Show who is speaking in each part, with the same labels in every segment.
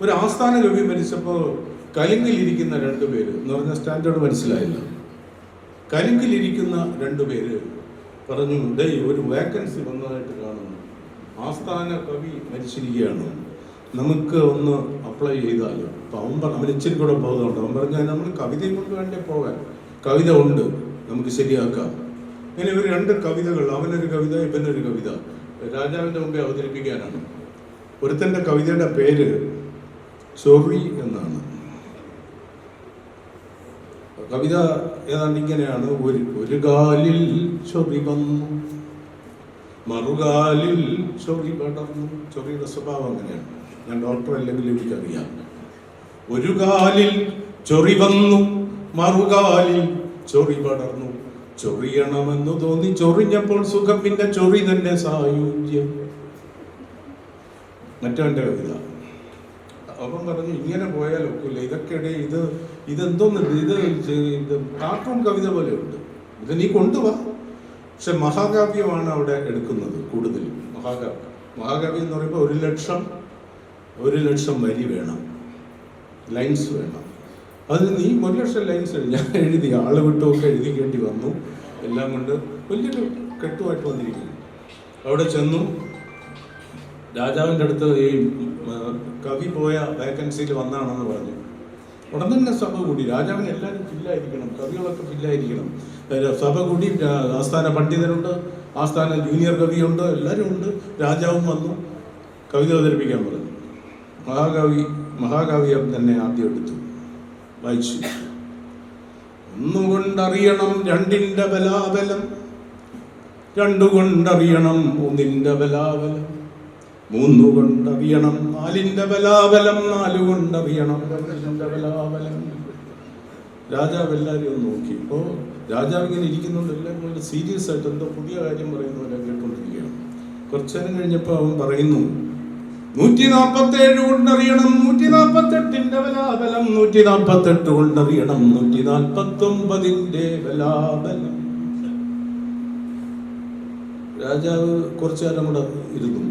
Speaker 1: ഒരു ആസ്ഥാന കവി മരിച്ചപ്പോൾ കലിങ്കിലിരിക്കുന്ന രണ്ടുപേര് എന്ന് പറഞ്ഞ സ്റ്റാൻഡേർഡ് മനസ്സിലായില്ല. കലിങ്കിലിരിക്കുന്ന രണ്ടുപേര് പറഞ്ഞു, ഡേ ഒരു വേക്കൻസി വന്നതായിട്ട് കാണുന്നു, ആസ്ഥാന കവി മരിച്ചിരിക്കുകയാണ്, നമുക്ക് ഒന്ന് അപ്ലൈ ചെയ്താലോ? അപ്പം അവൻ ഇച്ചിരി കൂടെ ബോധമുണ്ട്. അവൻ പറഞ്ഞാൽ നമ്മൾ കവിതയും കൊണ്ട് വേണ്ടേ പോകാൻ, കവിത ഉണ്ട്, നമുക്ക് ശരിയാക്കാം. ഇങ്ങനെ ഇവർ രണ്ട് കവിതകൾ, അവനൊരു കവിത ഇവനൊരു കവിത രാജാവിൻ്റെ മുമ്പേ അവതരിപ്പിക്കാനാണ്. ഒരുത്തൻ്റെ കവിതയുടെ പേര് ചൊറി എന്നാണ്. കവിത ഏതാണ്ട് ഇങ്ങനെയാണ്: ഒരു കാലിൽ ചൊറി വന്നു, മറുകാലിൽ ചൊറി പടർന്നു. ചൊറിയുടെ സ്വഭാവം അങ്ങനെയാണ്. ഞാൻ ഡോക്ടർ അല്ലെങ്കിൽ എനിക്കറിയാം. ഒരു കാലിൽ ചൊറി വന്നു, മറുകാലിൽ ചൊറി പടർന്നു. ചൊറിയണമെന്ന് തോന്നി, ചൊറിഞ്ഞപ്പോൾ സുഖം, പിന്നെ ചൊറി തന്നെ സായുജ്യം. മറ്റവന്റെ കവിത. അവൻ പറഞ്ഞു, ഇങ്ങനെ പോയാൽ ഒക്കില്ല, ഇതൊക്കെ ഇതെന്തോന്ന്, ഇത് കാർട്ടൂൺ കവിത പോലെ ഉണ്ട്, ഇത് നീ കൊണ്ടുപോവാ. പക്ഷെ മഹാകാവ്യമാണ് അവിടെ എടുക്കുന്നത് കൂടുതൽ. മഹാകാവ്യം എന്ന് പറയുമ്പോൾ 1,00,000 വരി വേണം, ലൈൻസ് വേണം. അത് നീ 1,00,000 ലൈൻസ് ഞാൻ എഴുതി, ആള് വിട്ടുമൊക്കെ എഴുതിക്കേണ്ടി വന്നു. എല്ലാം കൊണ്ട് വലിയൊരു കെട്ടുമായിട്ട് വന്നിരിക്കുന്നു. അവിടെ ചെന്നു, രാജാവിൻ്റെ അടുത്ത് ഈ കവി പോയ വേക്കൻസിയിൽ വന്നാണെന്ന് പറഞ്ഞു. ഉടൻ തന്നെ സഭ കൂടി. രാജാവിന് എല്ലാവരും ഫില്ലായിരിക്കണം, കവികളൊക്കെ ഫില്ലായിരിക്കണം. സഭ കൂടി. ആസ്ഥാന പണ്ഡിതരുണ്ട്, ആസ്ഥാന ജൂനിയർ കവിയുണ്ട്, എല്ലാവരും ഉണ്ട്. രാജാവും വന്നു, കവിത അവതരിപ്പിക്കാൻ പറഞ്ഞു. മഹാകാവ്യം തന്നെ ആദ്യം എടുത്തു, വായിച്ചു. ഒന്നുകൊണ്ടറിയണം രണ്ടിൻ്റെ ബലാബലം, രണ്ടുകൊണ്ടറിയണം മൂന്നിൻ്റെ ബലാബലം, മൂന്നുകൊണ്ടറിയണം നാലിൻ്റെ ബലാബലം, നാലുകൊണ്ടറിയണം രണ്ടിൻ്റെ ബലാബലം. രാജാവ് എല്ലാവരും ഒന്ന് നോക്കി. ഇപ്പോൾ രാജാവ് ഇങ്ങനെ ഇരിക്കുന്നുണ്ട്, എല്ലാവരും വളരെ സീരിയസ് ആയിട്ട് എന്തോ പുതിയ കാര്യം പറയുന്ന പോലെ കേട്ടുകൊണ്ടിരിക്കുകയാണ്. കുറച്ചു നേരം കഴിഞ്ഞപ്പോൾ അവൻ പറയുന്നു, 147 കൊണ്ടറിയണം 148ന്റെ ബലാബലം, 148 കൊണ്ടറിയണം 149ന്റെ ബലാബലം. രാജാവ് കുറച്ചു നേരം കൂടെ ഇരുന്നു.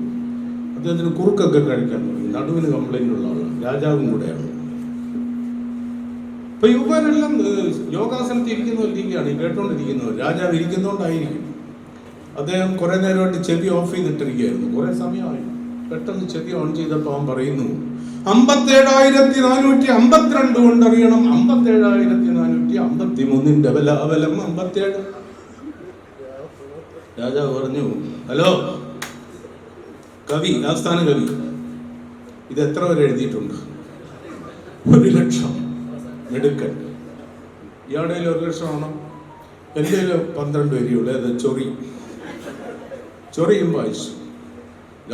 Speaker 1: അദ്ദേഹത്തിന് കുറുക്കൊക്കെ കഴിക്കാൻ തുടങ്ങി. നടുവിന് കംപ്ലൈന്റ് ഉള്ള ആളാണ്, രാജാവും കൂടെയാണ്. ഇപ്പൊ യുവനെല്ലാം യോഗാസനത്തിൽ ഇരിക്കുന്നവരിക്കുകയാണ്, കേട്ടോണ്ടിരിക്കുന്നവർ. രാജാവ് ഇരിക്കുന്നോണ്ടായിരിക്കും. അദ്ദേഹം കുറെ നേരമായിട്ട് ചെവി ഓഫ് ചെയ്തിട്ടിരിക്കുകയായിരുന്നു, കുറെ സമയമായി. പെട്ടെന്ന് ചെവി ഓൺ ചെയ്തപ്പോൾ അവൻ പറയുന്നു, 57,452 കൊണ്ടറിയണം 57,453ന്റെ ബലാബലം 57. രാജാവ് പറഞ്ഞു, ഹലോ കവി, ആസ്ഥാന കവി, ഇത് എത്ര വരെ എഴുതിയിട്ടുണ്ട്? 1,00,000. മെടുക്കൻ. ഇയാളുടെ 1,00,000 ആണോ? എൻ്റെ 12 വരിയുള്ളൂ. അത് ചൊറിയും വായിച്ചു.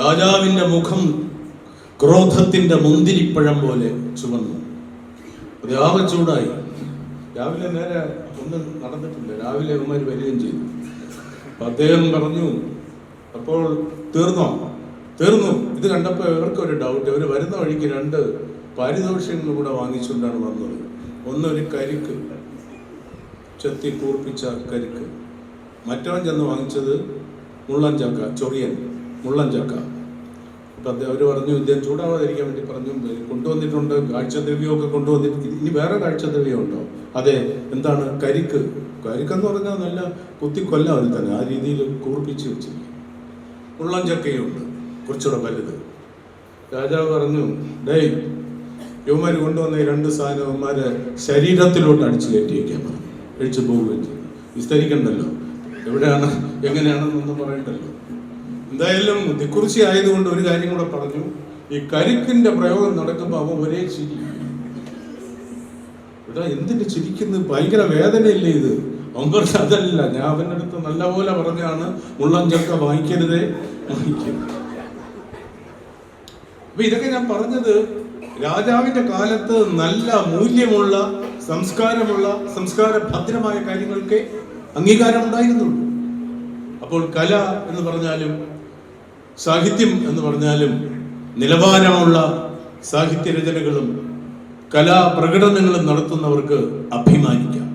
Speaker 1: രാജാവിന്റെ മുഖം ക്രോധത്തിന്റെ മുന്തിരിപ്പഴം പോലെ ചുവന്നു. അത് ആകെ ചൂടായി. രാവിലെ നേരെ ഒന്നും നടന്നിട്ടില്ല. രാവിലെ അവന്മാർ വരികയും ചെയ്തു. അദ്ദേഹം പറഞ്ഞു, അപ്പോൾ തീർന്നു. ഇത് കണ്ടപ്പോൾ ഇവർക്കൊരു ഡൗട്ട്. ഇവർ വരുന്ന വഴിക്ക് 2 പാരിതോഷികങ്ങൾ കൂടെ വാങ്ങിച്ചുകൊണ്ടാണ് വന്നത്. ഒന്നൊരു കരിക്ക്, ചെത്തി കൂർപ്പിച്ച കരിക്ക്. മറ്റവൻ ചെന്ന് വാങ്ങിച്ചത് മുള്ളൻ ചക്ക, ചൊറിയൻ മുള്ളൻ ചക്ക. അപ്പം അവർ പറഞ്ഞു, ഇദ്ദേഹം ചൂടാവാതിരിക്കാൻ വേണ്ടി പറഞ്ഞു, കൊണ്ടുവന്നിട്ടുണ്ട് കാഴ്ചദ്രവ്യമൊക്കെ കൊണ്ടുവന്നിട്ട്. ഇനി വേറെ കാഴ്ചദ്രവ്യം ഉണ്ടോ? അതെ. എന്താണ്? കരിക്കെന്ന് പറഞ്ഞാൽ നല്ല കുത്തിക്കൊല്ല അതിൽ തന്നെ, ആ രീതിയിൽ കൂർപ്പിച്ച് വെച്ചിരിക്കും. മുള്ളൻ ചക്കയുണ്ട്, കുറച്ചുകൂടെ വലുത്. രാജാവ് പറഞ്ഞു, ഡേയ്, യുവമാർ കൊണ്ടുവന്ന 2 സാധനവന്മാരെ ശരീരത്തിലോട്ട് അടിച്ചു കയറ്റി വയ്ക്കാൻ പറഞ്ഞു. അഴിച്ചു പോവുകയും ചെയ്തു. വിസ്തരിക്കണ്ടല്ലോ, എവിടെയാണ് എങ്ങനെയാണെന്നൊന്നും പറയണ്ടല്ലോ. എന്തായാലും ദിക്കുറിശി ആയതുകൊണ്ട് ഒരു കാര്യം കൂടെ പറഞ്ഞു. ഈ കരിക്കിന്റെ പ്രയോഗം നടക്കുമ്പോൾ അവൻ ഒരേ ചിരി. ഇവിടെ എന്തിന് ചിരിക്കുന്നത്? ഭയങ്കര വേദനയില്ലേ ഇത്? അവൻ പറഞ്ഞ അതല്ല, ഞാൻ അവൻ്റെ അടുത്ത് നല്ലപോലെ പറഞ്ഞാണ് മുള്ളൻ ചക്ക വാങ്ങിക്കരുതേ, വാങ്ങിക്കരുത്. അപ്പൊ ഇതൊക്കെ ഞാൻ പറഞ്ഞത്, രാജാവിന്റെ കാലത്ത് നല്ല മൂല്യമുള്ള സംസ്കാര ഭദ്രമായ കാര്യങ്ങൾക്ക് അംഗീകാരം ഉണ്ടായിരുന്നുള്ളൂ. അപ്പോൾ കല എന്ന് പറഞ്ഞാലും സാഹിത്യം എന്ന് പറഞ്ഞാലും നിലവാരമുള്ള സാഹിത്യരചനകളും കലാപ്രകടനങ്ങളും നടത്തുന്നവർക്ക് അഭിമാനിക്കാം.